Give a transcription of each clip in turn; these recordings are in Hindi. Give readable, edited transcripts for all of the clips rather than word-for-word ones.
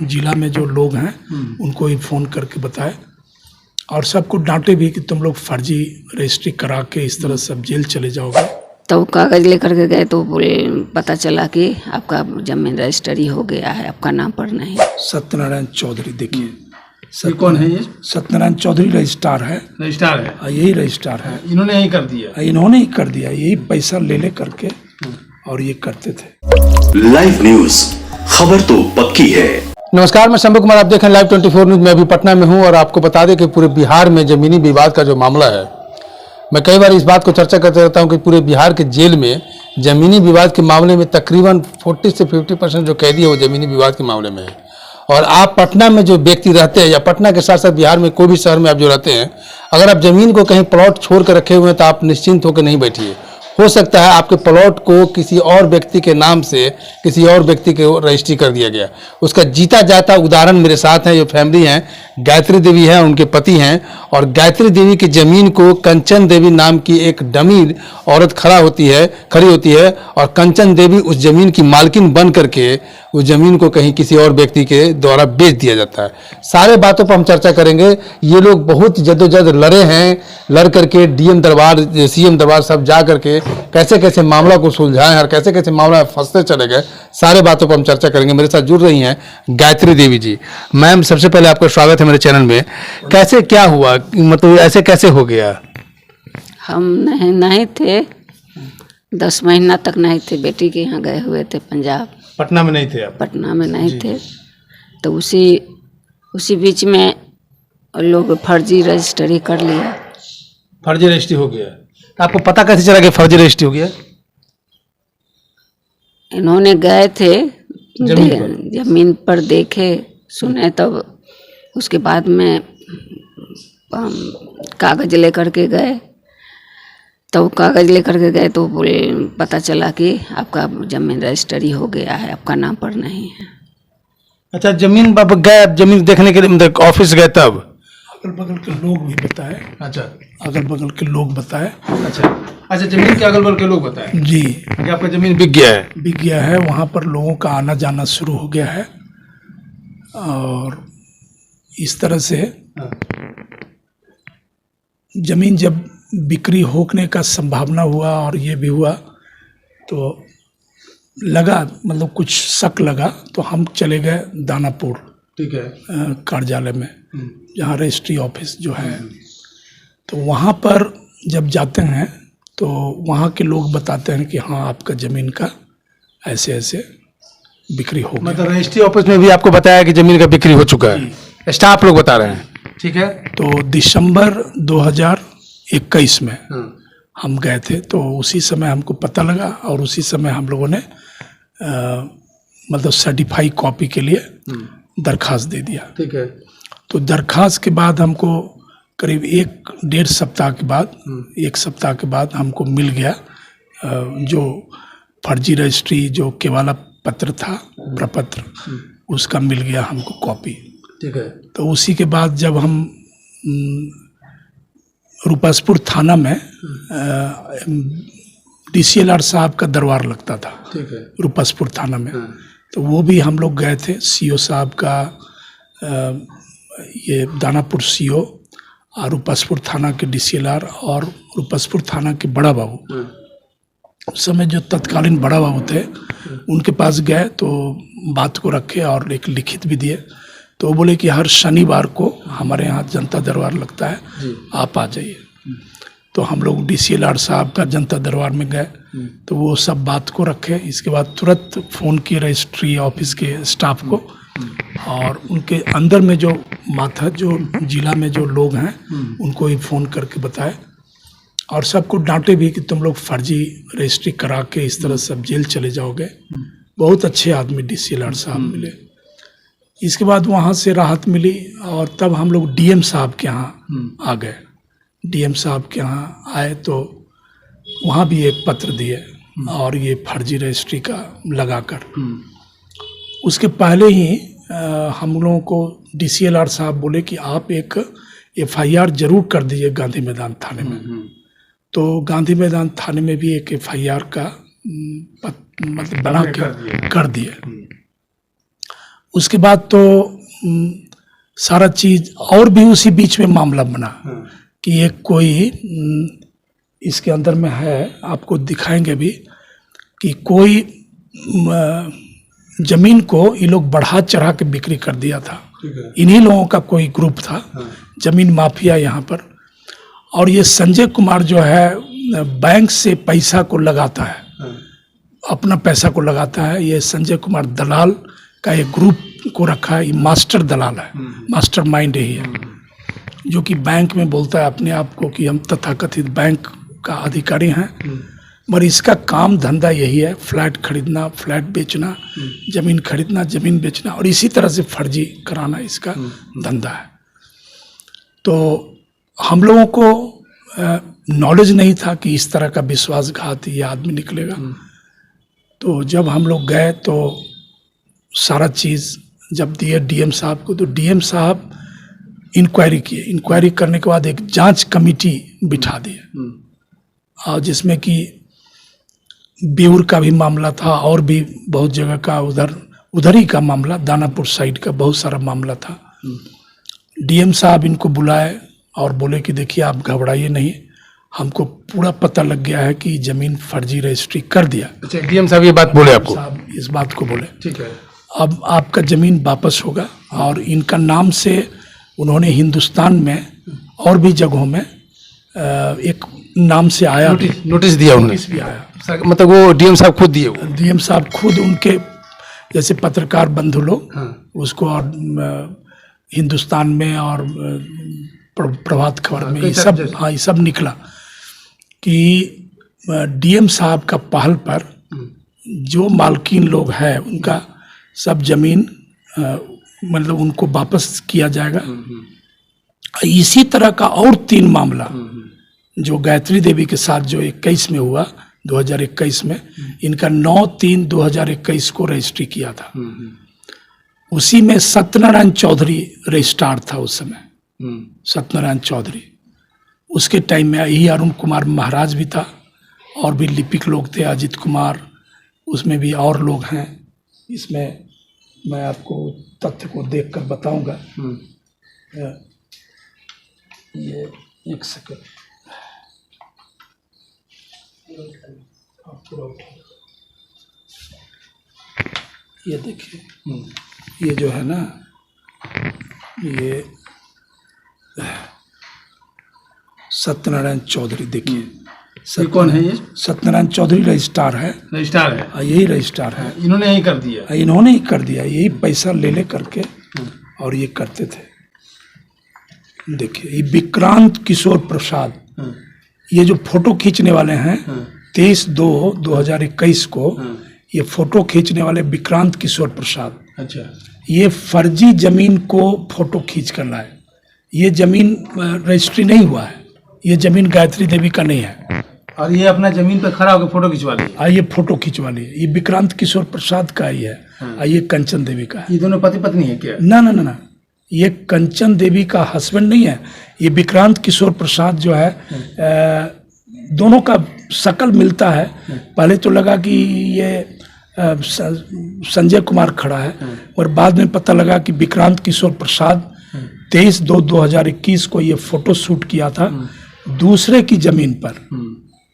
जिला में जो लोग हैं उनको ही फ़ोन करके बताए और सबको डांटे भी कि तुम लोग फर्जी रजिस्ट्री करा के इस तरह सब जेल चले जाओगे। तो कागज़ लेकर के गए तो पता चला कि आपका जमीन रजिस्ट्री हो गया है, आपका नाम पर नहीं। सत्यनारायण चौधरी, देखिए ये कौन है? ये सत्यनारायण चौधरी रजिस्ट्रार है। रजिस्ट्रार है? यही रजिस्ट्रार है। इन्होंने यही कर दिया? इन्होंने ही कर दिया, यही पैसा ले करके और ये करते थे। लाइव न्यूज, खबर तो पक्की है। नमस्कार, मैं शंभू कुमार, आप देख रहे हैं लाइव 24 न्यूज। मैं अभी पटना में हूं और आपको बता दें कि पूरे बिहार में जमीनी विवाद का जो मामला है, मैं कई बार इस बात को चर्चा करते रहता हूं कि पूरे बिहार के जेल में जमीनी विवाद के मामले में तकरीबन 40 से 50% जो कैदी है वो जमीनी विवाद के मामले में है। और आप पटना में जो व्यक्ति रहते हैं या पटना के साथ साथ बिहार में कोई भी शहर में आप जो रहते हैं, अगर आप जमीन को कहीं प्लॉट छोड़ कर रखे हुए हैं तो आप निश्चिंत होकर नहीं बैठिए। हो सकता है आपके प्लॉट को किसी और व्यक्ति के नाम से किसी और व्यक्ति को रजिस्ट्री कर दिया गया। उसका जीता जाता उदाहरण मेरे साथ है। ये फैमिली हैं, गायत्री देवी है, उनके पति हैं, और गायत्री देवी की ज़मीन को कंचन देवी नाम की एक डमी औरत खड़ी होती है और कंचन देवी उस ज़मीन की मालकिन बन करके उस ज़मीन को कहीं किसी और व्यक्ति के द्वारा बेच दिया जाता है। सारे बातों पर हम चर्चा करेंगे। ये लोग बहुत जद्दोजहद लड़े हैं, लड़ करके डीएम दरबार, सीएम दरबार सब जा करके कैसे कैसे मामला को सुलझाएं और कैसे कैसे मामला फंसते चले गए, सारे बातों पर हम चर्चा करेंगे। मेरे साथ जुड़ रही हैं गायत्री देवी जी। मैम, सबसे पहले आपका स्वागत है मेरे चैनल में। कैसे क्या हुआ, मतलब ऐसे कैसे हो गया? हम नहीं थे, 10 महीना तक नहीं थे। बेटी के यहाँ गए हुए थे पंजाब। पटना में नहीं थे आप? पटना में नहीं थे। तो उसी बीच में लोग फर्जी रजिस्ट्री कर लिया। फर्जी रजिस्ट्री हो गया? आपको पता कैसे चला कि फर्जी रजिस्ट्री हो गया? इन्होंने गए थे जमीन पर देखे सुने, तब उसके बाद में कागज़ लेकर के गए। तो कागज़ लेकर के गए तो पता चला कि आपका जमीन रजिस्ट्री हो गया है, आपका नाम पर नहीं है। अच्छा, जमीन गए, जमीन देखने के लिए मतलब ऑफिस गए तब? अगल बगल के लोग भी बताए। अच्छा, अगल बगल के लोग बताए। अच्छा, जमीन के अगल बगल के लोग बताए जी कि आपका जमीन बिक गया है। बिक गया है। वहाँ पर लोगों का आना जाना शुरू हो गया है और इस तरह से जमीन जब बिक्री होने का संभावना हुआ और ये भी हुआ तो लगा, मतलब कुछ शक लगा, तो हम चले गए दानापुर, ठीक है, कार्यालय में, जहाँ रजिस्ट्री ऑफिस जो है। तो वहाँ पर जब जाते हैं तो वहाँ के लोग बताते हैं कि हाँ, आपका ज़मीन का ऐसे ऐसे बिक्री हो गया। मतलब रजिस्ट्री ऑफिस में भी आपको बताया कि जमीन का बिक्री हो चुका है? स्टाफ लोग बता रहे हैं, ठीक है। तो दिसंबर 2021 में हम गए थे, तो उसी समय हमको पता लगा और उसी समय हम लोगों ने मतलब सर्टिफाई कॉपी के लिए दरखास्त दे दिया, ठीक है। तो दरखास्त के बाद हमको करीब 1-1.5 सप्ताह के बाद, 1 सप्ताह के बाद हमको मिल गया जो फर्जी रजिस्ट्री जो केवाला पत्र था, प्रपत्र, उसका मिल गया हमको कॉपी, ठीक है। तो उसी के बाद जब हम रूपसपुर थाना में DCLR साहब का दरबार लगता था, ठीक है, रूपसपुर थाना में, तो वो भी हम लोग गए थे। CO साहब का, ये दानापुर CO और रूपसपुर थाना के DCLR और रूपसपुर थाना के बड़ा बाबू, उस समय जो तत्कालीन बड़ा बाबू थे, उनके पास गए तो बात को रखे और एक लिखित भी दिए। तो वो बोले कि हर शनिवार को हमारे यहाँ जनता दरबार लगता है, आप आ जाइए। तो हम लोग DCLR साहब का जनता दरबार में गए, तो वो सब बात को रखे। इसके बाद तुरंत फ़ोन किए रजिस्ट्री ऑफिस के स्टाफ को, और उनके अंदर में जो माथा, जो जिला में जो लोग हैं, उनको ही फ़ोन करके बताए और सबको डांटे भी कि तुम लोग फर्जी रजिस्ट्री करा के इस तरह सब जेल चले जाओगे। बहुत अच्छे आदमी DCLR साहब मिले। इसके बाद वहाँ से राहत मिली और तब हम लोग DM साहब के यहाँ आ गए। DM साहब के यहाँ आए तो वहाँ भी एक पत्र दिए और ये फर्जी रजिस्ट्री का लगाकर। उसके पहले ही हम लोगों को DCLR साहब बोले कि आप एक FIR जरूर कर दीजिए गांधी मैदान थाने में। तो गांधी मैदान थाने में भी एक FIR का मतलब बना के कर दिए। उसके बाद तो सारा चीज और भी उसी बीच में मामला बना कि एक कोई इसके अंदर में है, आपको दिखाएंगे भी कि कोई जमीन को ये लोग बढ़ा चढ़ा के बिक्री कर दिया था। इन्हीं लोगों का कोई ग्रुप था, जमीन माफिया यहाँ पर। और ये संजय कुमार जो है बैंक से पैसा को लगाता है, अपना पैसा को लगाता है। ये संजय कुमार दलाल का एक ग्रुप को रखा है, ये मास्टर दलाल है, मास्टर माइंड यही है, जो कि बैंक में बोलता है अपने आप को कि हम तथाकथित बैंक का अधिकारी हैं। मगर इसका काम धंधा यही है, फ्लैट खरीदना, फ्लैट बेचना, जमीन खरीदना, जमीन बेचना, और इसी तरह से फर्जी कराना इसका धंधा है। तो हम लोगों को नॉलेज नहीं था कि इस तरह का विश्वासघात ये आदमी निकलेगा। तो जब हम लोग गए तो सारा चीज़ जब दिए डीएम साहब को, तो डीएम साहब इंक्वायरी किए। इंक्वायरी करने के बाद एक जांच कमेटी बिठा दी, और जिसमें कि बेउर का भी मामला था और भी बहुत जगह का उधर ही का मामला, दानापुर साइड का बहुत सारा मामला था। डीएम साहब इनको बुलाए और बोले कि देखिए आप घबराइए नहीं, हमको पूरा पता लग गया है कि ज़मीन फर्जी रजिस्ट्री कर दिया। अच्छा, डीएम साहब ये बात बोले आपको? साहब इस बात को बोले, ठीक है, अब आपका ज़मीन वापस होगा। और इनका नाम से उन्होंने हिंदुस्तान में और भी जगहों में एक नाम से आया, नोटिस दिया उन्होंने? नोटिस भी आया। मतलब वो डीएम साहब खुद दिए? डीएम साहब खुद, उनके जैसे पत्रकार बंधु लोग उसको, और हिंदुस्तान में और प्रभात खबर में ये सब, हाँ ये सब निकला कि डीएम साहब का पहल पर जो मालकीन लोग हैं उनका सब जमीन मतलब उनको वापस किया जाएगा। इसी तरह का और 3 मामला जो गायत्री देवी के साथ जो 21 में हुआ, 2021 में, इनका 9/3/2021 को रजिस्ट्री किया था। उसी में सत्यनारायण चौधरी रजिस्ट्रार था उस समय, सत्यनारायण चौधरी। उसके टाइम में यही अरुण कुमार महाराज भी था, और भी लिपिक लोग थे, अजित कुमार, उसमें भी और लोग हैं। इसमें मैं आपको तथ्य को देखकर बताऊंगा। ये एक सेकंड, ये देखिए, ये जो है ना, ये सत्यनारायण चौधरी, देखिए ये कौन है? ये सत्यनारायण चौधरी रजिस्ट्रार है, रजिस्ट्रार है, यही रजिस्ट्रार है। इन्होंने यही कर दिया, इन्होंने ही कर दिया, यही पैसा ले करके और ये करते थे। देखिए ये विक्रांत किशोर प्रसाद, ये जो फोटो खींचने वाले हैं 23/2/2021 को, ये फोटो खींचने वाले विक्रांत किशोर प्रसाद, अच्छा, ये फर्जी जमीन को फोटो खींच कर लाए। ये जमीन रजिस्ट्री नहीं हुआ है, ये जमीन गायत्री देवी का नहीं है, और ये अपना जमीन पे खड़ा होकर फोटो खिंचवा लिया। ये फोटो खिंचवा लिए। ये विक्रांत किशोर प्रसाद का ही है, ये कंचन देवी का है। ये दोनों पति पत्नी है क्या? ना ना ना ना, ये कंचन देवी का हस्बैंड नहीं है, ये विक्रांत किशोर प्रसाद जो है, दोनों का शकल मिलता है। पहले तो लगा कि ये संजय कुमार खड़ा है, और बाद में पता लगा कि विक्रांत किशोर प्रसाद 23/2/2021 को ये फोटो शूट किया था दूसरे की जमीन पर।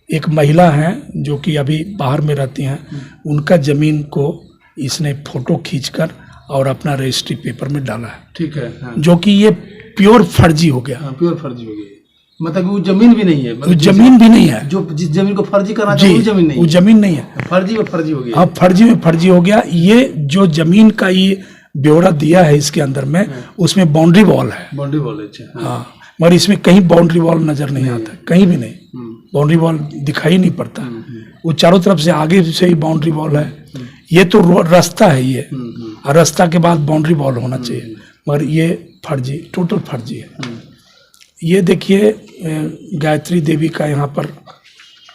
एक महिला हैं जो कि अभी बाहर में रहती हैं, उनका जमीन को इसने फोटो खींचकर और अपना रजिस्ट्री पेपर में डाला है। ठीक है, हाँ। जो कि ये प्योर फर्जी हो गया। हाँ, प्योर फर्जी हो गया, मतलब वो जमीन भी नहीं है, वो जमीन भी नहीं है, जो जिस जमीन को फर्जी करना जी, था वो जमीन नहीं, वो जमीन नहीं है, फर्जी में फर्जी हो गया। हाँ, फर्जी में फर्जी हो गया। ये जो जमीन का ये ब्यौरा दिया है इसके अंदर में, उसमें बाउंड्री वॉल है, बाउंड्री वॉल, अच्छा, हाँ, मगर इसमें कहीं बाउंड्री वॉल नजर नहीं आता, कहीं भी नहीं बाउंड्री वॉल दिखाई नहीं पड़ता। वो चारों तरफ से आगे से ही बाउंड्री वॉल है। ये तो रास्ता है ये, और रास्ता के बाद बाउंड्री वॉल होना चाहिए, मगर ये फर्जी, टोटल फर्जी है। ये देखिए गायत्री देवी का यहाँ पर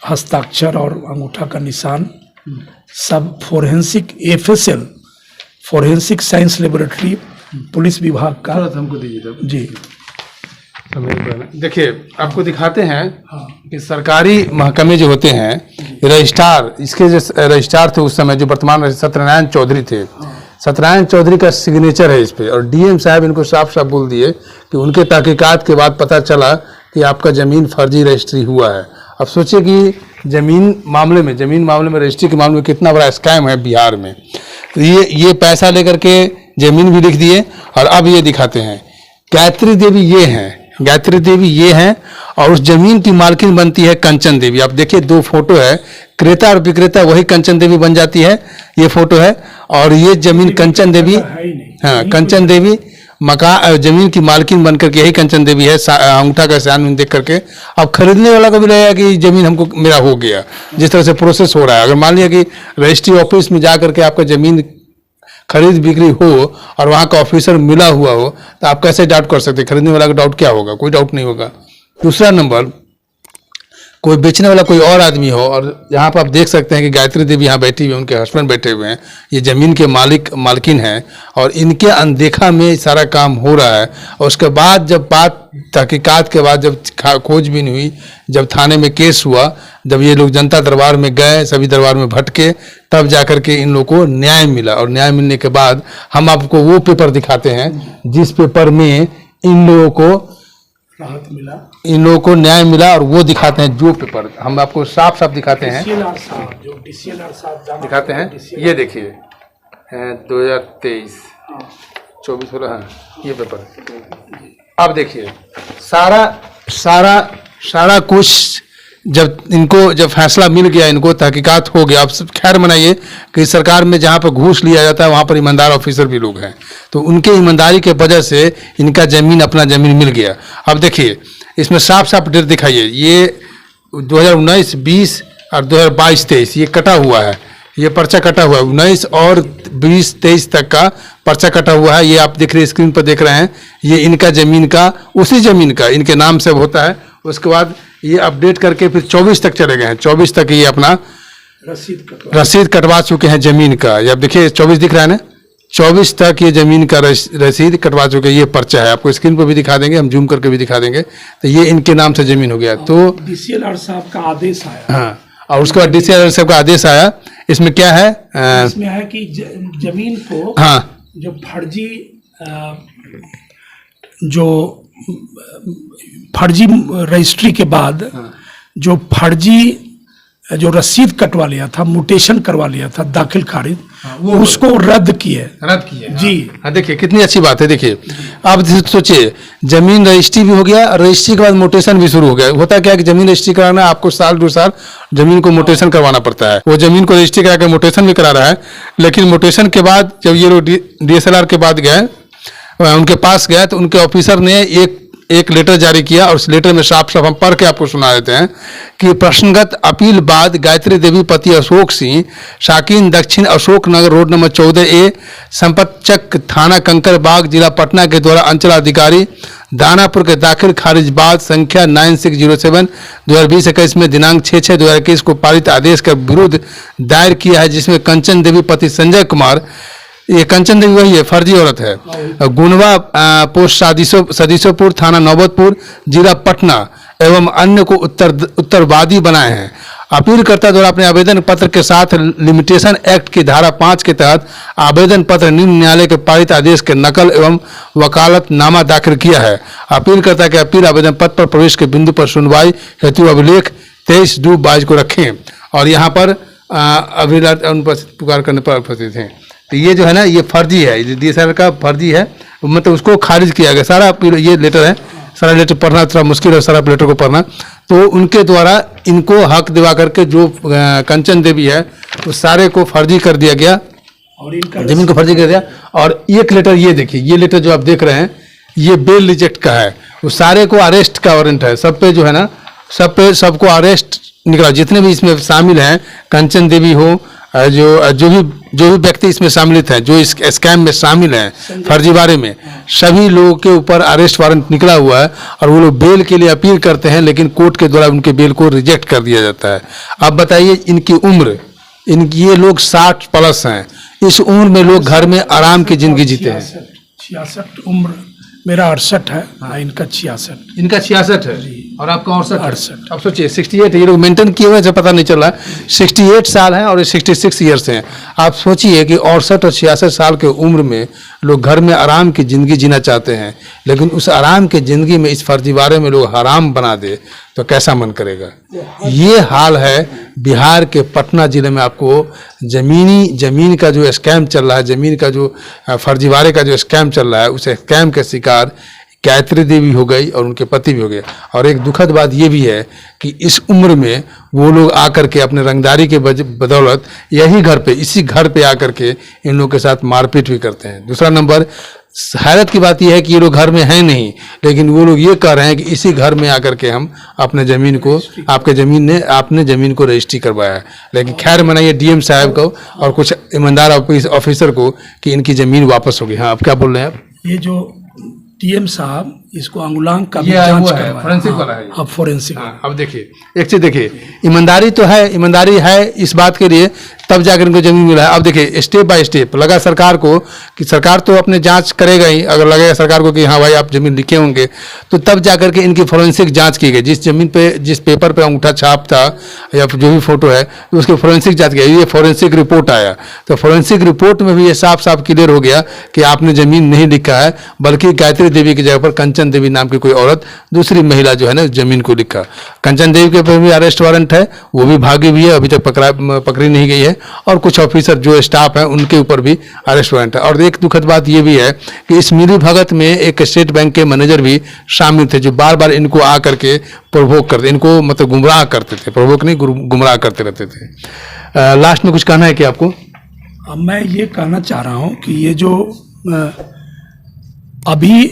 हस्ताक्षर और अंगूठा का निशान, सब forensic FSL, forensic science laboratory, police विभाग का। थोड़ा हमको दीजिए जी। देखिए आपको दिखाते हैं कि सरकारी महकमे जो होते हैं, रजिस्ट्रार, इसके जो रजिस्ट्रार थे उस समय, जो वर्तमान सत्यनारायण चौधरी थे, सत्यनारायण चौधरी का सिग्नेचर है इस पे, और डीएम साहब इनको साफ साफ बोल दिए कि उनके तहकीकात के बाद पता चला कि आपका ज़मीन फर्जी रजिस्ट्री हुआ है। अब सोचिए कि ज़मीन मामले में रजिस्ट्री के मामले में कितना बड़ा स्कैम है बिहार में। तो ये पैसा लेकर के ज़मीन भी लिख दिए, और अब ये दिखाते हैं गायत्री देवी ये हैं, और उस जमीन की मालकिन बनती है कंचन देवी। आप देखिए 2 फोटो है, क्रेता और विक्रेता वही कंचन देवी बन जाती है, ये फोटो है। और ये जमीन कंचन देवी, हाँ कंचन देवी जमीन की मालकिन बनकर के यही कंचन देवी है, अंगूठा का साइन देख करके। अब खरीदने वाला को भी लगेगा कि जमीन हमको मेरा हो गया, जिस तरह से प्रोसेस हो रहा है। अगर मान लिया कि रजिस्ट्री ऑफिस में जा करके आपका जमीन खरीद बिक्री हो और वहाँ का ऑफिसर मिला हुआ हो, तो आप कैसे डाउट कर सकते हैं? खरीदने वाला का डाउट क्या होगा? कोई डाउट नहीं होगा। दूसरा नंबर, कोई बेचने वाला कोई और आदमी हो, और यहाँ पर आप देख सकते हैं कि गायत्री देवी यहाँ बैठी हुई है, उनके हस्बैंड बैठे हुए हैं, ये ज़मीन के मालकिन हैं, और इनके अनदेखा में सारा काम हो रहा है। और उसके बाद जब तहकीकात के बाद जब खोजबीन हुई, जब थाने में केस हुआ, जब ये लोग जनता दरबार में गए, सभी दरबार में भटके, तब जाकर के इन लोगों को न्याय मिला। और न्याय मिलने के बाद हम आपको वो पेपर दिखाते हैं जिस पेपर में इन लोगों को न्याय मिला, और वो दिखाते हैं जो पेपर हम आपको साफ साफ दिखाते हैं, दिखाते हैं। ये देखिए 2023 24 16, हाँ ये पेपर। अब देखिए सारा कुछ जब फैसला मिल गया, इनको तहकीकात हो गया। अब खैर मनाइए कि सरकार में जहाँ पर घूस लिया जाता है वहाँ पर ईमानदार ऑफिसर भी लोग हैं, तो उनके ईमानदारी के वजह से इनका अपना ज़मीन मिल गया। अब देखिए इसमें साफ साफ डेट दिखाइए, ये 2019, 20 और 2022, 23 ये कटा हुआ है, ये पर्चा कटा हुआ है। 19 और 20, 23 तक का पर्चा कटा हुआ है। ये आप देख रहे स्क्रीन पर देख रहे हैं, ये इनका ज़मीन का, उसी ज़मीन का इनके नाम से होता है। उसके बाद ये अपडेट करके फिर 24 तक चले गए हैं। 24 तक ये अपना रसीद कटवा चुके हैं ज़मीन का। ये आप देखिए 24 दिख रहा है ना, 24 तक ये ज़मीन का रसीद कटवा चुके हैं। ये पर्चा है, आपको स्क्रीन पर भी दिखा देंगे, हम जूम करके भी दिखा देंगे। तो ये इनके नाम से ज़मीन हो गया। तो DCLR साहब का आदेश आया, हाँ, और उसके बाद DCLR साहब का आदेश आया। इसमें क्या है? इसमें है कि जमीन को, हाँ, जो फर्जी रजिस्ट्री के बाद जो फर्जी जो रसीद कटवा लिया था, म्यूटेशन करवा लिया था, दाखिल खारिज, उसको रद्द किए जी। हाँ देखिए कितनी अच्छी बात है। देखिए आप सोचिए, जमीन रजिस्ट्री भी हो गया, रजिस्ट्री के बाद म्यूटेशन भी शुरू हो गया। होता क्या है कि जमीन रजिस्ट्री कराना आपको साल 2 साल जमीन को म्यूटेशन करवाना पड़ता है। वो जमीन को रजिस्ट्री करा कर म्यूटेशन भी करा रहा है, लेकिन म्यूटेशन के बाद जब ये लोग DSLR के बाद गए, उनके पास गया, तो उनके ऑफिसर ने एक लेटर जारी किया, और उस लेटर में साफ साफ हम पढ़ के आपको सुना देते हैं कि प्रश्नगत अपील बाद गायत्री देवी पति अशोक सिंह, शाकीन, दक्षिण Ashok Nagar road number 14A, Sampatchak, थाना कंकरबाग, जिला पटना के द्वारा अंचलाधिकारी दानापुर के दाखिल खारिज बाद संख्या 9607 2020-21 में दिनांक 6/6/2021 को पारित आदेश के विरुद्ध दायर किया है, जिसमें कंचन देवी पति संजय कुमार, ये कंचन देवी वही है, फर्जी औरत है, गुनवा पोस्ट सदीसोपुर, थाना नौबतपुर, जिला पटना एवं अन्य को उत्तरवादी बनाए हैं। अपीलकर्ता द्वारा अपने आवेदन पत्र के साथ लिमिटेशन एक्ट की धारा 5 के तहत आवेदन पत्र निम्न न्यायालय के पारित आदेश के नकल एवं वकालतनामा दाखिल किया है। अपीलकर्ता के अपील आवेदन पत्र पर प्रवेश के बिंदु पर सुनवाई हेतु अभिलेख 23/2/22 को रखें, और यहाँ पर अनुपस्थित पुकार करने पर उपस्थित हैं। तो ये जो है ना, ये फर्जी है, DSLR का फर्जी है, मतलब उसको खारिज किया गया। सारा ये लेटर है, सारा लेटर पढ़ना थोड़ा मुश्किल है, सारा लेटर को पढ़ना। तो उनके द्वारा इनको हक दिवा करके जो कंचन देवी है उस सारे को फर्जी कर दिया गया, और इनका जमीन को फर्जी कर दिया। और एक लेटर ये देखिए, ये लेटर जो आप देख रहे हैं, ये बेल रिजेक्ट का है। उस सारे को अरेस्ट का वारंट है, सब पे जो है ना, सबको अरेस्ट निकला, जितने भी इसमें शामिल हैं, कंचन देवी हो, जो भी व्यक्ति इसमें सम्मिलित हैं, जो इस स्कैम में शामिल हैं फर्जीवाड़े में, सभी लोगों के ऊपर अरेस्ट वारंट निकला हुआ है। और वो लोग बेल के लिए अपील करते हैं, लेकिन कोर्ट के द्वारा उनके बेल को रिजेक्ट कर दिया जाता है। अब बताइए इनकी उम्र, ये लोग 60 प्लस हैं। इस उम्र में लोग घर में आराम की जिंदगी जीते हैं। 66 उम्र, मेरा 68 है, इनका 66 है। और आपका 68। अब सोचिए 68, ये लोग मेंटेन किए हुए से पता नहीं चल रहा, 68 साल हैं और ये 66 ईयर्स हैं। आप सोचिए कि 68 और 66 साल के उम्र में लोग घर में आराम की ज़िंदगी जीना चाहते हैं, लेकिन उस आराम की ज़िंदगी में इस फर्जीवाड़े में लोग हराम बना दे तो कैसा मन करेगा। ये हाल है बिहार के पटना ज़िले में। आपको ज़मीन का जो स्कैम चल रहा है, ज़मीन का जो फर्जीवाड़े का जो स्कैम चल रहा है, उस स्कैम के शिकार गायत्री देवी हो गई और उनके पति भी हो गए। और एक दुखद बात ये भी है कि इस उम्र में वो लोग आकर के अपने रंगदारी के बदौलत यही घर पे, इसी घर पे आकर के इन लोगों के साथ मारपीट भी करते हैं। दूसरा नंबर, हैरत की बात यह है कि ये लोग घर में हैं नहीं, लेकिन वो लोग ये कह रहे हैं कि इसी घर में आकर के हम अपने ज़मीन को, आपने ज़मीन को रजिस्ट्री करवाया है। लेकिन खैर मनाइए डीएम साहब को और कुछ ईमानदार ऑफिसर को कि इनकी ज़मीन वापस होगी। हाँ, आप क्या बोल रहे हैं आप? ये जो डीएम साहब इसको अंगुलांक का भी ये जांच वो है, करवाया। फोरेंसिक वाला है ये। अब फोरेंसिक। हाँ, अब देखिए एक चीज देखिए, ईमानदारी तो है, ईमानदारी है इस बात के लिए तब जाकर इनको जमीन मिला है। अब देखिए स्टेप बाय स्टेप लगा सरकार को कि सरकार तो अपने जांच करेगा ही, अगर लगेगा सरकार को कि हाँ भाई आप जमीन लिखे होंगे तो तब जाकर के इनकी फोरेंसिक जांच की गई। जिस जमीन पे, जिस पेपर पे अंगूठा छाप था या जो भी फोटो है तो उसकी फोरेंसिक जांच की, ये फोरेंसिक रिपोर्ट आया। तो फोरेंसिक रिपोर्ट में भी ये साफ साफ क्लियर हो गया कि आपने जमीन नहीं लिखा है, बल्कि गायत्री देवी की जगह पर कंचन देवी नाम की कोई औरत, दूसरी महिला जो है ना जमीन को लिखा। कंचन देवी के ऊपर भी अरेस्ट वारंट है, वो भी भागी भी है, अभी तक पकड़ी नहीं गई है। और कुछ ऑफिसर जो स्टाफ है उनके ऊपर भी अरेस्ट वारंट है। और एक दुखद बात ये भी है कि इस मिली भगत में एक स्टेट बैंक के मैनेजर भी शामिल थे, जो बार बार इनको आकर के प्रवोक करते, इनको मतलब गुमराह करते थे, प्रवोक नहीं गुमराह करते रहते थे। लास्ट में कुछ कहना है कि आपको? अब मैं ये कहना चाह रहा हूँ कि ये जो अभी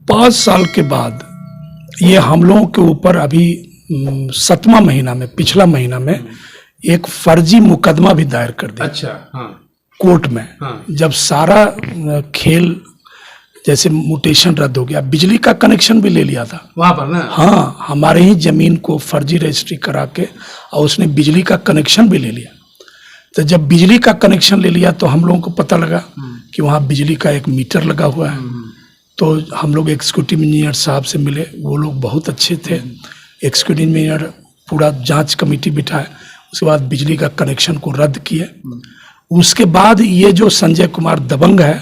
5 साल के बाद ये हम लोगों के ऊपर अभी 7वां महीना में, पिछला महीना में एक फर्जी मुकदमा भी दायर कर दिया। अच्छा, हाँ, कोर्ट में। हाँ। जब सारा खेल जैसे म्यूटेशन रद्द हो गया, बिजली का कनेक्शन भी ले लिया था वहां पर ना। हाँ, हमारे ही जमीन को फर्जी रजिस्ट्री करा के और उसने बिजली का कनेक्शन भी ले लिया। तो जब बिजली का कनेक्शन ले लिया तो हम लोगों को पता लगा कि वहाँ बिजली का एक मीटर लगा हुआ है। तो हम लोग एग्जीक्यूटिव इंजीनियर साहब से मिले, वो लोग बहुत अच्छे थे। एग्जीक्यूटिव इंजीनियर पूरा जांच कमेटी बिठाए, उसके बाद बिजली का कनेक्शन को रद्द किए। उसके बाद ये जो संजय कुमार दबंग है,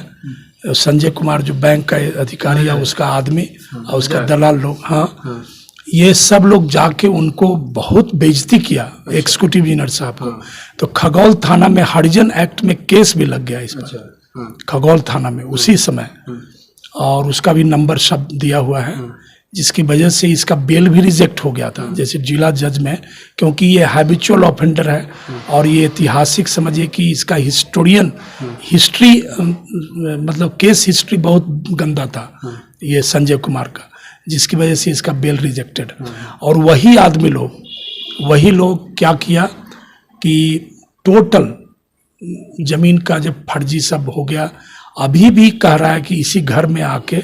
संजय कुमार जो बैंक का अधिकारी है, उसका आदमी और उसका दलाल लोग, हाँ, ये सब लोग जाके उनको बहुत बेइज्जती किया एग्जीक्यूटिव इंजीनियर साहब को। तो खगौल थाना में हरिजन एक्ट में केस भी लग गया इस पर, खगौल थाना में उसी समय, और उसका भी नंबर सब दिया हुआ है, जिसकी वजह से इसका बेल भी रिजेक्ट हो गया था जैसे जिला जज में, क्योंकि ये हैबिचुअल ऑफेंडर है और ये ऐतिहासिक समझिए कि इसका हिस्टोरियन हिस्ट्री मतलब केस हिस्ट्री बहुत गंदा था ये संजय कुमार का, जिसकी वजह से इसका बेल रिजेक्टेड। और वही लोग क्या किया कि टोटल जमीन का जब फर्जी सब हो गया, अभी भी कह रहा है कि इसी घर में आके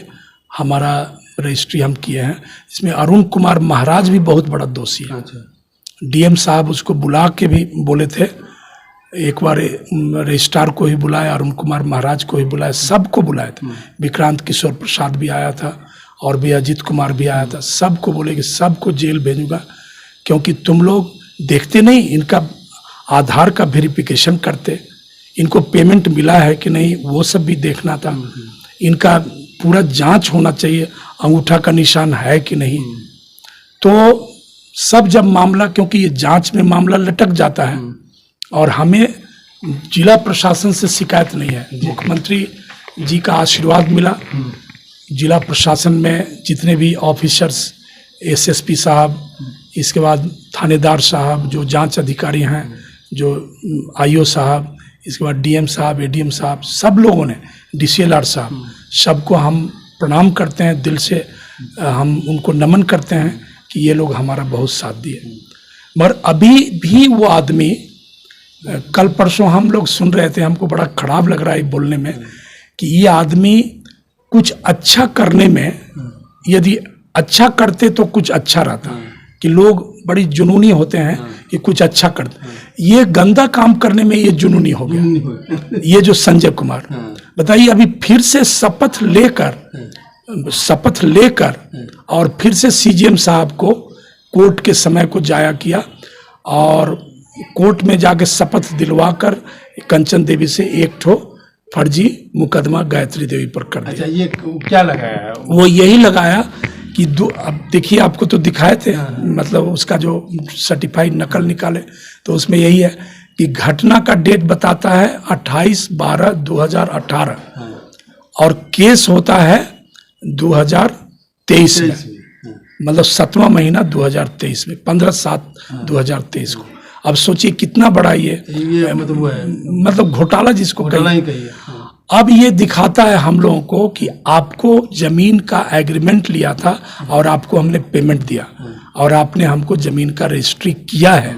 हमारा रजिस्ट्री हम किए हैं। इसमें अरुण कुमार महाराज भी बहुत बड़ा दोषी है। डीएम साहब उसको बुला के भी बोले थे, एक बार रजिस्ट्रार को ही बुलाया, अरुण कुमार महाराज को ही बुलाया, सबको बुलाए थे। विक्रांत किशोर प्रसाद भी आया था और भी अजीत कुमार भी आया था। सबको बोले कि सबको जेल भेजूंगा, क्योंकि तुम लोग देखते नहीं, इनका आधार का वेरिफिकेशन करते, इनको पेमेंट मिला है कि नहीं वो सब भी देखना था, इनका पूरा जांच होना चाहिए, अंगूठा का निशान है कि नहीं। तो सब जब मामला, क्योंकि ये जांच में मामला लटक जाता है और हमें जिला प्रशासन से शिकायत नहीं है, मुख्यमंत्री जी का आशीर्वाद मिला। जिला प्रशासन में जितने भी ऑफिसर्स, एसएसपी साहब, इसके बाद थानेदार साहब, जो जांच अधिकारी हैं, जो आईओ साहब, इसके बाद डीएम साहब, एडीएम साहब, सब लोगों ने, डीसीएलआर साहब, सबको हम प्रणाम करते हैं दिल से, हम उनको नमन करते हैं कि ये लोग हमारा बहुत साथ दिए। मगर अभी भी वो आदमी, कल परसों हम लोग सुन रहे थे, हमको बड़ा खराब लग रहा है बोलने में, कि ये आदमी कुछ अच्छा करने में, यदि अच्छा करते तो कुछ अच्छा रहता, कि लोग बड़ी जुनूनी होते हैं, ये कुछ अच्छा करते, ये गंदा काम करने में ये जुनूनी हो गया। ये जो संजय कुमार, बताइए, अभी फिर से शपथ लेकर और फिर से सीजीएम साहब को कोर्ट के समय को जाया किया और कोर्ट में जाके शपथ दिलवाकर कंचन देवी से एक ठो फर्जी मुकदमा गायत्री देवी पर कर दिया। अच्छा, ये क्या लगाया है? वो यही लगाया कि अब देखिए, आपको तो दिखाए थे, मतलब उसका जो सर्टिफाइड नकल निकाले तो उसमें यही है कि घटना का डेट बताता है 28/12/2018 और केस होता है 2023 में, मतलब 7वां महीना 2023 में, 15/7/2023 को। अब सोचिए कितना बड़ा ये मतलब वो है, मतलब घोटाला जिसको घोटाला ही कहिए। कहिए। हाँ। अब ये दिखाता है हम लोगों को कि आपको जमीन का एग्रीमेंट लिया था और आपको हमने पेमेंट दिया और आपने हमको जमीन का रजिस्ट्री किया है।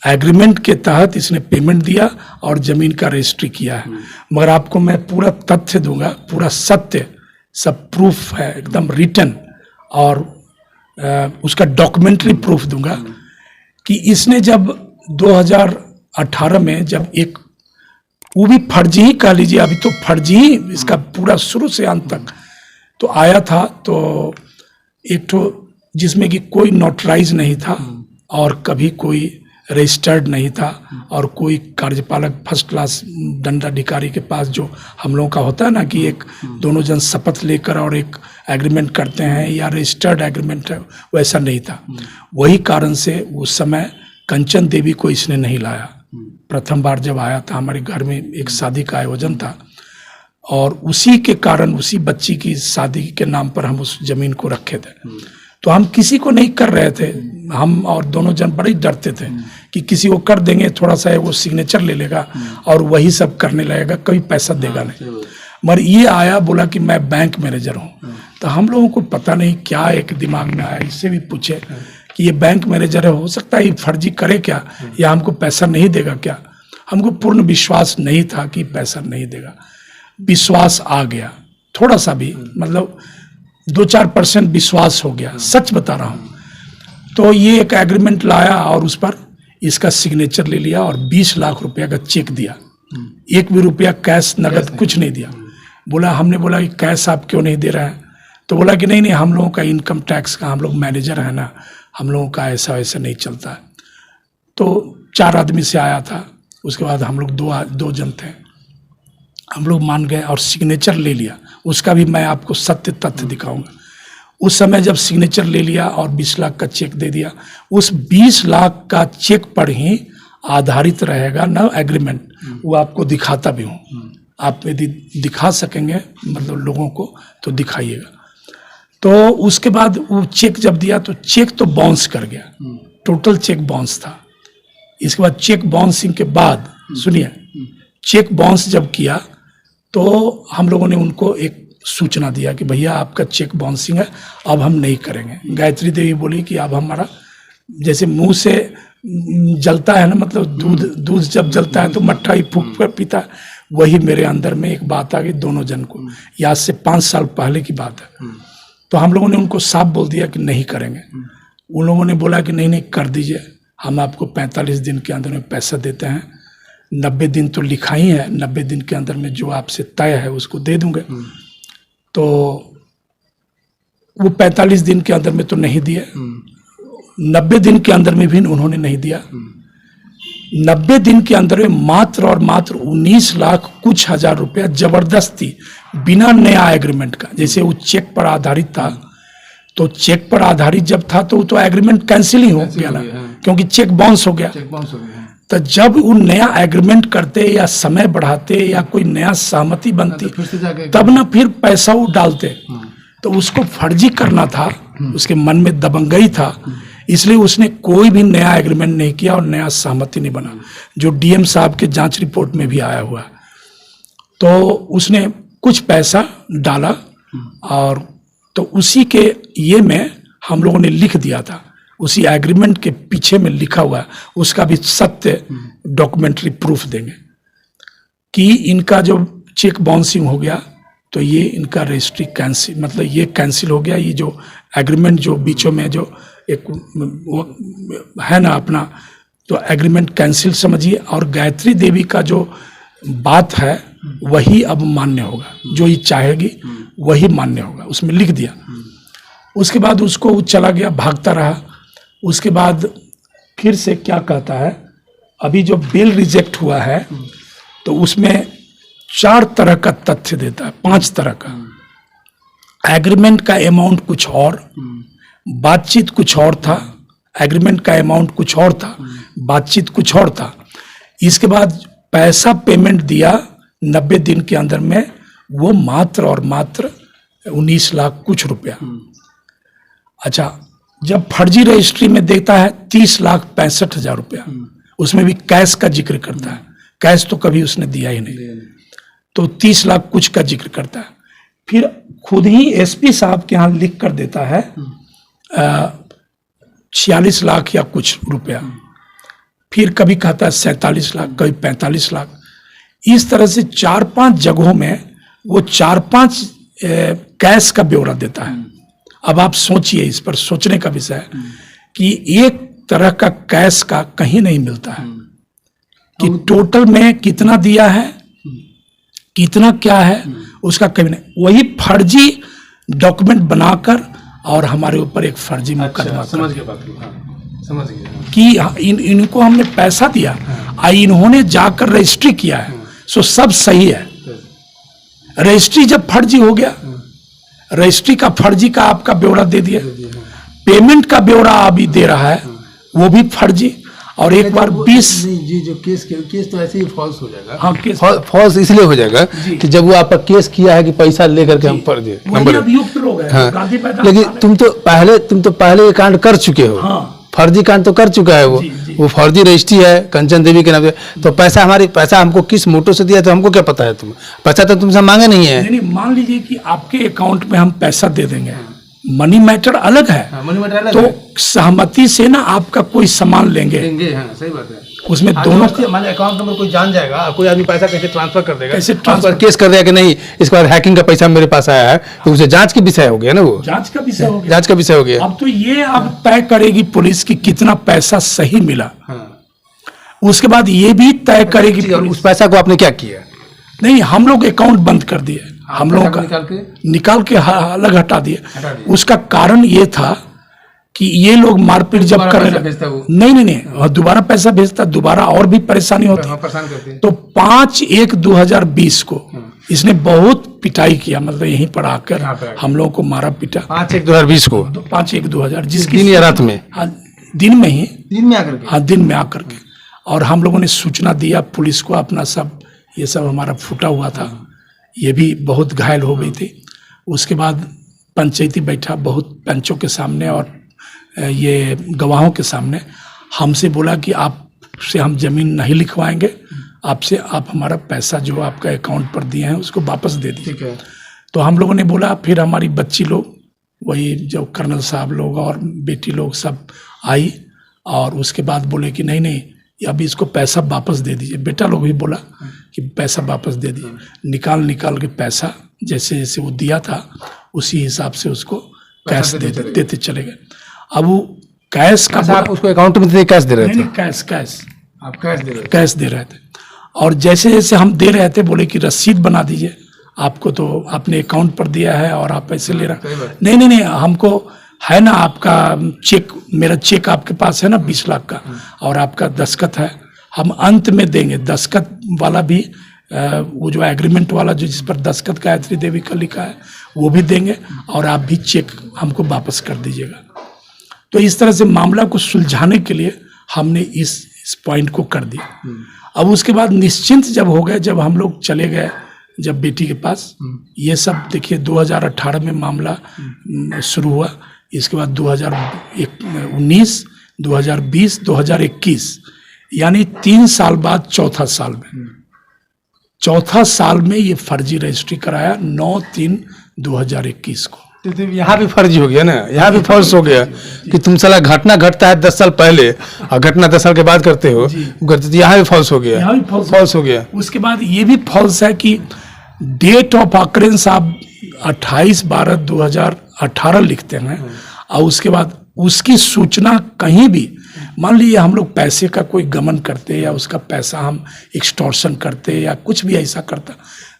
एग्रीमेंट के तहत इसने पेमेंट दिया और जमीन का रजिस्ट्री किया है। मगर आपको मैं पूरा तथ्य दूंगा, पूरा सत्य, सब प्रूफ है, एकदम रिटन, और उसका डॉक्यूमेंट्री प्रूफ दूंगा कि इसने जब 2018 में जब एक, वो भी फर्जी ही कह लीजिए, अभी तो फर्जी ही इसका पूरा शुरू से अंत तक तो आया था, तो एक तो जिसमें कि कोई नोटराइज नहीं था और कभी कोई रजिस्टर्ड नहीं था और कोई कार्यपालक फर्स्ट क्लास दंडाधिकारी के पास जो हम लोगों का होता है ना कि एक दोनों जन शपथ लेकर और एक एग्रीमेंट करते हैं या रजिस्टर्ड एग्रीमेंट है, वैसा नहीं था। वही कारण से उस समय कंचन देवी को इसने नहीं लाया। प्रथम बार जब आया था हमारे घर में एक शादी का आयोजन था और उसी के कारण, उसी बच्ची की शादी के नाम पर हम उस जमीन को रखे थे। तो हम किसी को नहीं कर रहे थे, हम और दोनों जन बड़े डरते थे कि किसी को कर देंगे, थोड़ा सा वो सिग्नेचर ले लेगा और वही सब करने लगेगा, कभी पैसा देगा नहीं। मगर ये आया, बोला कि मैं बैंक मैनेजर हूँ। तो हम लोगों को पता नहीं क्या एक दिमाग में आया, इससे भी पूछे कि ये बैंक मैनेजर है, हो सकता है ये फर्जी करे क्या, या हमको पैसा नहीं देगा क्या। हमको पूर्ण विश्वास नहीं था कि पैसा नहीं देगा। विश्वास आ गया, थोड़ा सा भी, मतलब 2-4% विश्वास हो गया, सच बता रहा हूँ। तो ये एक एग्रीमेंट लाया और उस पर इसका सिग्नेचर ले लिया और 20 लाख रुपया का चेक दिया। एक भी रुपया कैश नगद कुछ नहीं दिया। बोला, हमने बोला कि कैश आप क्यों नहीं दे रहे हैं? तो बोला कि नहीं, हम लोगों का इनकम टैक्स का, हम लोग मैनेजर है ना, हम लोगों का ऐसा वैसा नहीं चलता है। तो 4 आदमी से आया था, उसके बाद हम लोग दो जन थे, हम लोग मान गए और सिग्नेचर ले लिया। उसका भी मैं आपको सत्य तथ्य दिखाऊंगा। उस समय जब सिग्नेचर ले लिया और 20 लाख का चेक दे दिया, उस 20 लाख का चेक पर ही आधारित रहेगा ना एग्रीमेंट। वो आपको दिखाता भी हूँ, आप यदि दिखा सकेंगे मतलब लोगों को तो दिखाइएगा। तो उसके बाद वो चेक जब दिया तो चेक तो बाउंस कर गया, टोटल चेक बाउंस था। इसके बाद चेक बाउंसिंग के बाद, सुनिए, चेक बाउंस जब किया तो हम लोगों ने उनको एक सूचना दिया कि भैया आपका चेक बाउंसिंग है, अब हम नहीं करेंगे। गायत्री देवी बोली कि अब हमारा, जैसे मुंह से जलता है ना, मतलब दूध जब जलता है तो मट्ठा ही फूंक कर पीता है, वही मेरे अंदर में एक बात आ गई दोनों जन को। आज से 5 साल पहले की बात है। तो हम लोगों ने उनको साफ बोल दिया कि नहीं करेंगे। उन लोगों ने बोला कि नहीं कर दीजिए, हम आपको 45 दिन के अंदर में पैसा देते हैं। 90 दिन तो लिखा ही है, 90 दिन के अंदर में जो आपसे तय है उसको दे दूंगे। तो वो 45 दिन के अंदर में तो नहीं दिए, 90 दिन के अंदर में भी उन्होंने नहीं दिया। 90 दिन के अंदर में मात्र और मात्र 19 लाख कुछ हजार रुपया जबरदस्ती, बिना नया एग्रीमेंट का। जैसे वो चेक पर आधारित था, तो चेक पर आधारित जब था तो वो तो एग्रीमेंट कैंसिल ही हो गया ना, क्योंकि चेक बाउंस हो गया। तो जब वो नया एग्रीमेंट करते या समय बढ़ाते या कोई नया सहमति बनती, तब ना फिर पैसा वो डालते। तो उसको फर्जी करना था, उसके मन में दबंगई था, इसलिए उसने कोई भी नया एग्रीमेंट नहीं किया और नया सहमति नहीं बना, जो डीएम साहब के जांच रिपोर्ट में भी आया हुआ है। तो उसने कुछ पैसा डाला और तो उसी के ये में हम लोगों ने लिख दिया था, उसी एग्रीमेंट के पीछे में लिखा हुआ है, उसका भी सत्य डॉक्यूमेंट्री प्रूफ देंगे कि इनका जो चेक बाउंसिंग हो गया तो ये इनका रजिस्ट्री कैंसिल, मतलब ये कैंसिल हो गया। ये जो एग्रीमेंट जो बीचों में जो एक है ना अपना, तो एग्रीमेंट कैंसिल समझिए। और गायत्री देवी का जो बात है वही अब मान्य होगा, जो ये चाहेगी वही मान्य होगा, उसमें लिख दिया। उसके बाद उसको वो चला गया, भागता रहा। उसके बाद फिर से क्या कहता है, अभी जो बिल रिजेक्ट हुआ है तो उसमें 4 तरह का तथ्य देता है, 5 तरह का। एग्रीमेंट का अमाउंट कुछ और, बातचीत कुछ और था, एग्रीमेंट का अमाउंट कुछ और था, बातचीत कुछ और था। इसके बाद पैसा पेमेंट दिया 90 दिन के अंदर में, वो मात्र और मात्र 19 लाख कुछ रुपया। अच्छा, जब फर्जी रजिस्ट्री में देता है 30,65,000 रुपया, उसमें भी कैश का जिक्र करता है, कैश तो कभी उसने दिया ही नहीं, तो 30 लाख कुछ का जिक्र करता है। फिर खुद ही एसपी साहब के यहाँ लिख कर देता है 46 लाख या कुछ रुपया, फिर कभी कहता है 47 लाख, कभी 45 लाख। इस तरह से 4-5 जगहों में वो 4-5 कैश का ब्यौरा देता है। अब आप सोचिए, इस पर सोचने का विषय है कि एक तरह का कैश का कहीं नहीं मिलता है कि टोटल में कितना दिया है, कितना क्या है, उसका कभी नहीं। वही फर्जी डॉक्यूमेंट बनाकर और हमारे ऊपर एक फर्जी मुकदमा समझ गया बात को, हाँ, समझ गया। कि इनको हमने पैसा दिया और इन्होंने जाकर रजिस्ट्री किया है, सो सब सही है। रजिस्ट्री जब फर्जी हो गया, रजिस्ट्री का फर्जी का आपका ब्यौरा दे दिया, पेमेंट का ब्यौरा अभी दे रहा है वो भी फर्जी, और एक बार 20 जी जो केस तो ऐसे ही फॉल्स हो जाएगा। हाँ, केस फॉल्स इसलिए हो जाएगा कि जब वो आपका केस किया है कि पैसा लेकर के हम फर्जी वही अभियुक्त लोग हैं, हाँ। गांधी मैदान लेकिन थाने- तुम तो पहले ये कांड कर चुके हो। हाँ। फर्जी कांड तो कर चुका है वो फर्जी रजिस्ट्री है कंचन देवी के नाम से। तो पैसा हमको किस मोटो से दिया तो हमको क्या पता है? पैसा तो तुमसे मांगे नहीं है। नहीं, मान लीजिए कि आपके अकाउंट में हम पैसा दे देंगे, मनी मैटर अलग है, मनी मैटर अलग तो है। सहमति से ना आपका कोई सामान लेंगे, हाँ, सही बात है। उसमें दोनों हमारे अकाउंट नंबर कोई जान जाएगा, कोई आदमी पैसा कैसे ट्रांसफर कर देगा, कैसे ट्रांसफर ट्रांसफर, केस कर दिया कि नहीं, इसके बाद हैकिंग का पैसा मेरे पास आया है, तो उसे जांच की विषय हो गया ना, वो जांच का विषय हो गया। जांच का विषय हो गया। अब तो ये अब तय करेगी पुलिस की कितना पैसा सही मिला, उसके बाद ये भी तय करेगी और पुलिस। उस पैसा को आपने क्या किया? नहीं, हम लोग अकाउंट बंद कर दिए, हम लोगों का निकाल के अलग हटा दिए। उसका कारण ये था कि ये लोग मारपीट जब करने लगे, नहीं, और दोबारा पैसा भेजता, दोबारा और भी परेशानी होती। परेशान करते हैं। तो 5/1/2020 को इसने बहुत पिटाई किया, मतलब यहीं पर आकर हम लोगों को मारा पीटा। 5/1/2020 को 5/1/2000 जिसकी दिन या रात में? हाँ, दिन में ही, दिन में आकर के। हाँ, दिन में आकर के। और हम लोगों ने सूचना दिया पुलिस को, अपना सब ये सब हमारा फूटा हुआ था, ये भी बहुत घायल हो गई थी। उसके बाद पंचायती बैठा, बहुत पंचों के सामने और ये गवाहों के सामने हमसे बोला कि आपसे हम जमीन नहीं लिखवाएंगे, आपसे आप हमारा पैसा जो आपका अकाउंट पर दिए हैं उसको वापस दे दीजिए। ठीक है। तो हम लोगों ने बोला, फिर हमारी बच्ची लोग, वही जो कर्नल साहब लोग और बेटी लोग सब आई, और उसके बाद बोले कि नहीं, अभी इसको पैसा वापस दे दीजिए। बेटा लोग भी बोला कि पैसा वापस दे दीजिए। निकाल के पैसा जैसे जैसे वो दिया था उसी हिसाब से उसको कैश देते चले गए। अब वो कैश का आप उसको अकाउंट में कैश दे रहे थे? नहीं, कैश आप कैश दे रहे हो? कैश दे रहे थे। और जैसे जैसे हम दे रहे थे बोले कि रसीद बना दीजिए, आपको तो अपने अकाउंट पर दिया है और आप पैसे ले रहे। नहीं, हमको है ना आपका चेक, मेरा चेक आपके पास है ना 20 लाख का, और आपका दस्तखत है, हम अंत में देंगे। दस्तखत वाला भी वो जो एग्रीमेंट वाला जो जिस पर दस्तखत गायत्री देवी का लिखा है वो भी देंगे, और आप भी चेक हमको वापस कर दीजिएगा। तो इस तरह से मामला को सुलझाने के लिए हमने इस पॉइंट को कर दिया। अब उसके बाद निश्चिंत जब हो गए, जब हम लोग चले गए जब बेटी के पास, ये सब देखिए 2018 में मामला शुरू हुआ। इसके बाद 2019, 2020, 2021, यानी 3 साल बाद चौथा साल में ये फर्जी रजिस्ट्री कराया 9/3/2021 को। तो यहाँ भी फर्जी हो गया ना, यहाँ भी फॉल्स हो गया कि तुम साला घटना घटता है 10 साल पहले और घटना 10 साल के बाद करते हो, यहाँ भी फॉल्स हो गया, यहाँ भी फॉल्स हो गया। उसके बाद ये भी फॉल्स है कि डेट ऑफ ऑकरेंस आप 28/12/2018 लिखते हैं, और उसके बाद उसकी सूचना कहीं भी, मान लीजिए हम लोग पैसे का कोई गमन करते या उसका पैसा हम एक्सटॉर्शन करते या कुछ भी ऐसा करता,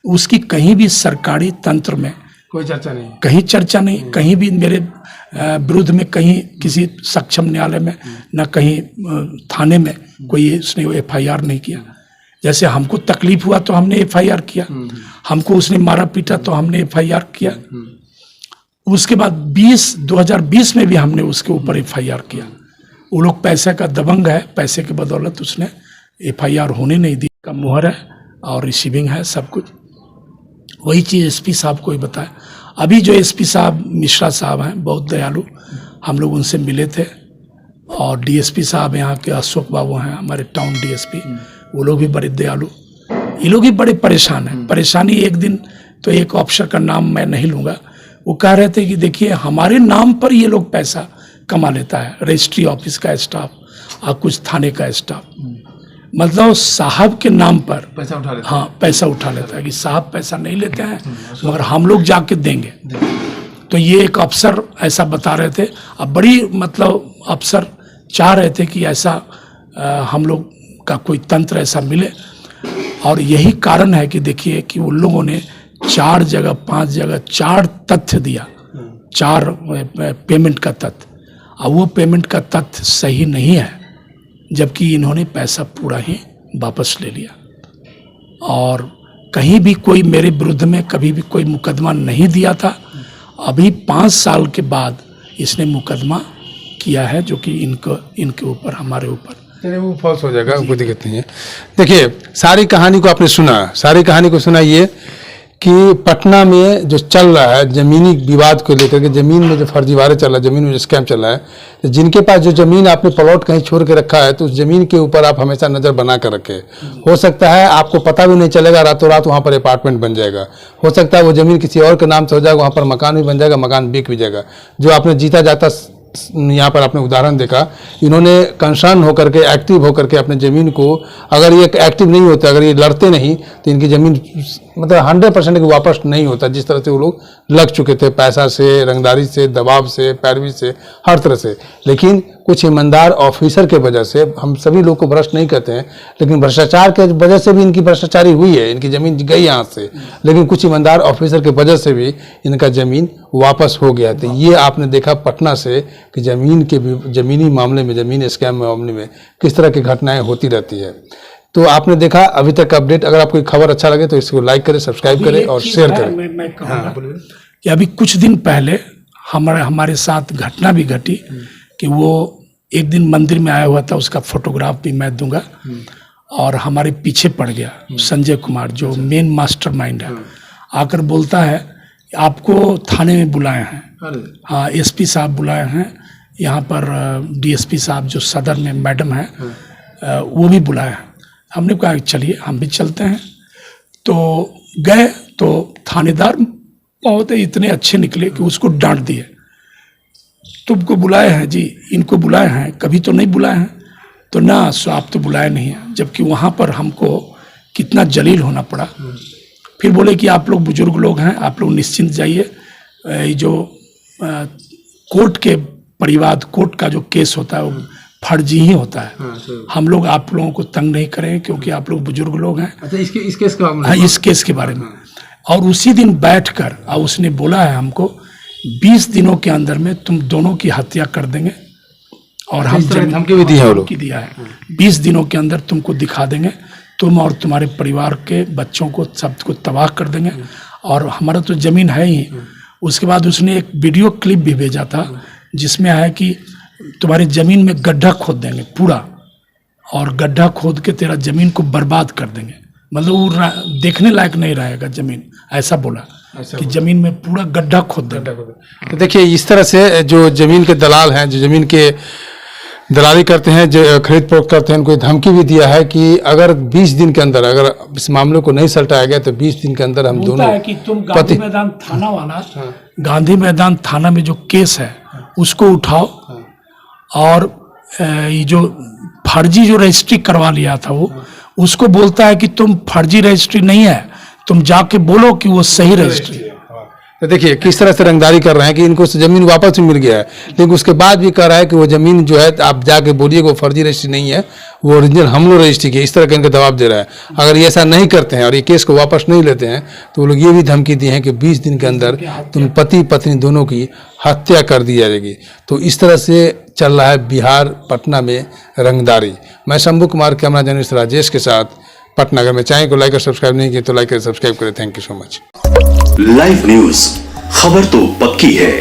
उसकी कहीं भी सरकारी तंत्र में कोई चर्चा नहीं। कहीं चर्चा नहीं, कहीं भी मेरे विरुद्ध में कहीं किसी सक्षम न्यायालय में न कहीं थाने में कोई उसने FIR नहीं किया। जैसे हमको तकलीफ हुआ तो हमने FIR किया, हमको उसने मारा पीटा तो हमने FIR किया। उसके बाद 2020 में भी हमने उसके ऊपर FIR किया। वो लोग पैसे का दबंग है, पैसे के बदौलत उसने FIR होने नहीं दी। का मुहर है और रिसीविंग है सब कुछ। वही चीज़ SP साहब को ही बताया। अभी जो SP साहब मिश्रा साहब हैं बहुत दयालु, हम लोग उनसे मिले थे। और DSP साहब यहाँ के अशोक बाबू हैं हमारे टाउन DSP, वो लोग भी बड़े दयालु। ये लोग भी बड़े परेशान हैं। परेशानी एक दिन तो एक ऑफिसर का नाम मैं नहीं लूँगा, वो कह रहे थे कि देखिए हमारे नाम पर ये लोग पैसा कमा लेता है, रजिस्ट्री ऑफिस का स्टाफ और कुछ थाने का स्टाफ, मतलब साहब के नाम पर पैसा उठा लेते। हाँ पैसा उठा लेता है कि साहब पैसा नहीं लेते हैं मगर हम लोग जाके देंगे। तो ये एक अफसर ऐसा बता रहे थे। अब बड़ी मतलब अफसर चाह रहे थे कि ऐसा हम लोग का कोई तंत्र ऐसा मिले। और यही कारण है कि देखिए कि उन लोगों ने 4 जगह 5 जगह 4 तथ्य दिया, 4 पेमेंट का तथ्य, और वो पेमेंट का तथ्य सही नहीं है, जबकि इन्होंने पैसा पूरा ही वापस ले लिया। और कहीं भी कोई मेरे विरुद्ध में कभी भी कोई मुकदमा नहीं दिया था। अभी 5 साल के बाद इसने मुकदमा किया है, जो कि इनके ऊपर हमारे ऊपर। चलिए वो फॉल्स हो जाएगा, कोई दिक्कत नहीं है। देखिए सारी कहानी को आपने सुना, सारी कहानी को सुना ये कि पटना में जो चल रहा है जमीनी विवाद को लेकर के, जमीन में जो फर्जीवाड़े चल रहा है, जमीन में जो स्कैम चल रहा है, तो जिनके पास जो जमीन आपने प्लॉट कहीं छोड़ के रखा है तो उस जमीन के ऊपर आप हमेशा नज़र बना कर रखें। हो सकता है आपको पता भी नहीं चलेगा, रातों रात वहाँ पर अपार्टमेंट बन जाएगा। हो सकता है वो जमीन किसी और के नाम से हो जाएगा, वहाँ पर मकान भी बन जाएगा, मकान बिक भी जाएगा। जो आपने जीता जाता यहाँ पर आपने उदाहरण देखा, इन्होंने कंसर्न होकर के, एक्टिव होकर के अपने ज़मीन को, अगर ये एक्टिव नहीं होते, अगर ये लड़ते नहीं तो इनकी ज़मीन मतलब 100% वापस नहीं होता। जिस तरह से वो लोग लग चुके थे, पैसा से, रंगदारी से, दबाव से, पैरवी से, हर तरह से। लेकिन कुछ ईमानदार ऑफिसर के वजह से, हम सभी लोग को भ्रष्ट नहीं कहते हैं, लेकिन भ्रष्टाचार के वजह से भी इनकी भ्रष्टाचारी हुई है, इनकी ज़मीन गई यहाँ से, लेकिन कुछ ईमानदार ऑफिसर के वजह से भी इनका ज़मीन वापस हो गया। तो ये आपने देखा पटना से कि ज़मीनी मामले में, ज़मीन स्कैम मामले में किस तरह की घटनाएं होती रहती है। तो आपने देखा अभी तक अपडेट। अगर आपको खबर अच्छा लगे तो इसको लाइक करें, सब्सक्राइब करें और शेयर करें। मैं कहूँगा कि अभी कुछ दिन पहले हमारे साथ घटना भी घटी कि वो एक दिन मंदिर में आया हुआ था, उसका फोटोग्राफ भी मैं दूंगा। और हमारे पीछे पड़ गया संजय कुमार, जो मेन मास्टरमाइंड है, आकर बोलता है आपको थाने में बुलाए हैं। हाँ, SP साहब बुलाए हैं, यहाँ पर DSP साहब जो सदर में मैडम है वो भी बुलाए हैं। हमने कहा चलिए हम भी चलते हैं। तो गए तो थानेदार बहुत इतने अच्छे निकले कि उसको डांट दिए, तुमको बुलाए हैं जी, इनको बुलाए हैं, कभी तो नहीं बुलाए हैं। तो ना सो आप तो बुलाए नहीं हैं, जबकि वहाँ पर हमको कितना जलील होना पड़ा। फिर बोले कि आप लोग बुजुर्ग लोग हैं, आप लोग निश्चिंत जाइए, जो कोर्ट के परिवाद, कोर्ट का जो केस होता है वो फर्जी ही होता है। हम लोग आप लोगों को तंग नहीं करेंगे क्योंकि आप लोग बुजुर्ग लोग हैं। अच्छा, इस केस का हाँ, इस केस के बारे में। और उसी दिन बैठकर और उसने बोला है हमको 20 दिनों के अंदर में तुम दोनों की हत्या कर देंगे। और हम धमकी भी दी है, वो लोग दिया है 20 दिनों के अंदर तुमको दिखा देंगे, तुम और तुम्हारे परिवार के बच्चों को सबको तबाह कर देंगे, और हमारा तो ज़मीन है ही। उसके बाद उसने एक वीडियो क्लिप भी भेजा था जिसमें है कि तुम्हारी ज़मीन में गड्ढा खोद देंगे पूरा, और गड्ढा खोद के तेरा ज़मीन को बर्बाद कर देंगे, मतलब वो देखने लायक नहीं रहेगा ज़मीन, ऐसा बोला कि ज़मीन में पूरा गड्ढा खोद देंगे। तो देखिए इस तरह से जो ज़मीन के दलाल हैं, जो ज़मीन के दलाली करते हैं, जो खरीद फरोख्त करते हैं, उनको धमकी भी दिया है कि अगर 20 दिन के अंदर अगर इस मामले को नहीं सलटाया गया तो 20 दिन के अंदर हम दोनों है कि तुम गांधी मैदान थाना वाला, गांधी मैदान थाना में जो केस है उसको उठाओ, और ये जो फर्जी जो रजिस्ट्री करवा लिया था वो, उसको बोलता है कि तुम फर्जी रजिस्ट्री नहीं है, तुम जाके बोलो कि वो सही रजिस्ट्री। तो देखिए किस तरह से रंगदारी कर रहे हैं कि इनको जमीन वापस भी मिल गया है, लेकिन उसके बाद भी कह रहा है कि वो जमीन जो है आप जाके बोलिए वो फर्जी रजिस्ट्री नहीं है, वो ओरिजिनल हम लोग रजिस्ट्री की, इस तरह का इनका दबाव दे रहा है। अगर ये ऐसा नहीं करते हैं और ये केस को वापस नहीं लेते हैं तो वो लोग ये भी धमकी दी है कि 20 दिन के अंदर तुम पति पत्नी दोनों की हत्या कर दी जाएगी। तो इस तरह से चल रहा है बिहार पटना में रंगदारी। मैं शंभू कुमार, कैमरा जर्नलिस्ट राजेश के साथ पटना। अगर मैं चैनल को लाइक और सब्सक्राइब नहीं किया तो लाइक और सब्सक्राइब करें। Thank you so much. Live news, खबर तो पक्की है।